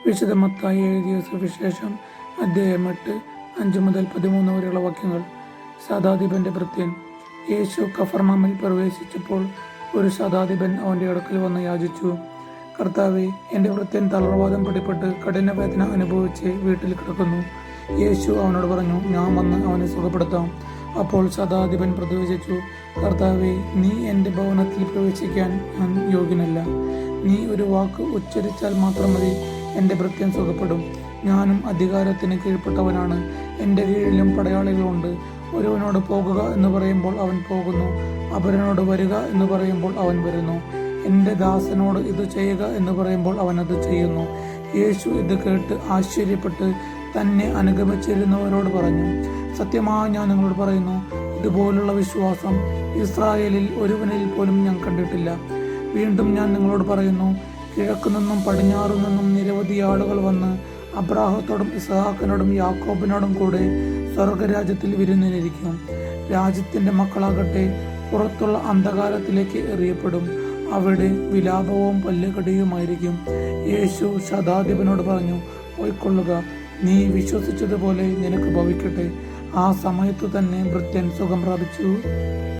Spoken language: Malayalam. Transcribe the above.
വിശുദ്ധ മത്തായി എഴുതിയ സുവിശേഷം അധ്യായം 8, 5 മുതൽ 13 വരെയുള്ള വാക്യങ്ങൾ. ശതാധിപന്റെ ഭൃത്യൻ. യേശു കഫർനഹൂമിൽ പ്രവേശിച്ചപ്പോൾ ഒരു ശതാധിപൻ അവന്റെ അടുക്കൽ വന്ന് യാചിച്ചു, കർത്താവേ, എൻ്റെ ഭൃത്യൻ തളർവാദം പിടിപെട്ട് കഠിനവേദന അനുഭവിച്ച് വീട്ടിൽ കിടക്കുന്നു. യേശു അവനോട് പറഞ്ഞു, ഞാൻ വന്ന് അവനെ സുഖപ്പെടുത്താം. അപ്പോൾ ശതാധിപൻ പ്രതിവചിച്ചു, കർത്താവേ, നീ എൻ്റെ ഭവനത്തിൽ പ്രവേശിക്കാൻ ഞാൻ യോഗ്യനല്ല. നീ ഒരു വാക്ക് ഉച്ചരിച്ചാൽ മാത്രം മതി, എൻ്റെ ഭൃത്യൻ സുഖപ്പെടും. ഞാനും അധികാരത്തിന് കീഴ്പ്പെട്ടവനാണ്. എൻ്റെ കീഴിലും പടയാളികളുണ്ട്. ഒരുവനോട് പോകുക എന്ന് പറയുമ്പോൾ അവൻ പോകുന്നു, അപരനോട് വരിക എന്ന് പറയുമ്പോൾ അവൻ വരുന്നു. എൻ്റെ ദാസനോട് ഇത് ചെയ്യുക എന്ന് പറയുമ്പോൾ അവൻ അത് ചെയ്യുന്നു. യേശു ഇത് കേട്ട് ആശ്ചര്യപ്പെട്ട് തന്നെ അനുഗമിച്ചിരുന്നവരോട് പറഞ്ഞു, സത്യമായി ഞാൻ നിങ്ങളോട് പറയുന്നു, ഇതുപോലുള്ള വിശ്വാസം ഇസ്രായേലിൽ ഒരുവനിൽ പോലും ഞാൻ കണ്ടിട്ടില്ല. വീണ്ടും ഞാൻ നിങ്ങളോട് പറയുന്നു, കിഴക്കു നിന്നും പടിഞ്ഞാറു നിന്നും നിരവധി ആളുകൾ വന്ന് അബ്രാഹത്തോടും ഇസ്ഹാക്കിനോടും യാക്കോബിനോടും കൂടെ സ്വർഗരാജ്യത്തിൽ വിരുന്നിനിരിക്കും. രാജ്യത്തിൻ്റെ മക്കളാകട്ടെ പുറത്തുള്ള അന്ധകാരത്തിലേക്ക് എറിയപ്പെടും. അവിടെ വിലാപവും പല്ലുകടിയുമായിരിക്കും. യേശു ശതാധിപനോട് പറഞ്ഞു, പോയിക്കൊള്ളുക, നീ വിശ്വസിച്ചതുപോലെ നിനക്ക് ഭവിക്കട്ടെ. ആ സമയത്തു തന്നെ ഭൃത്യൻ സുഖം പ്രാപിച്ചു.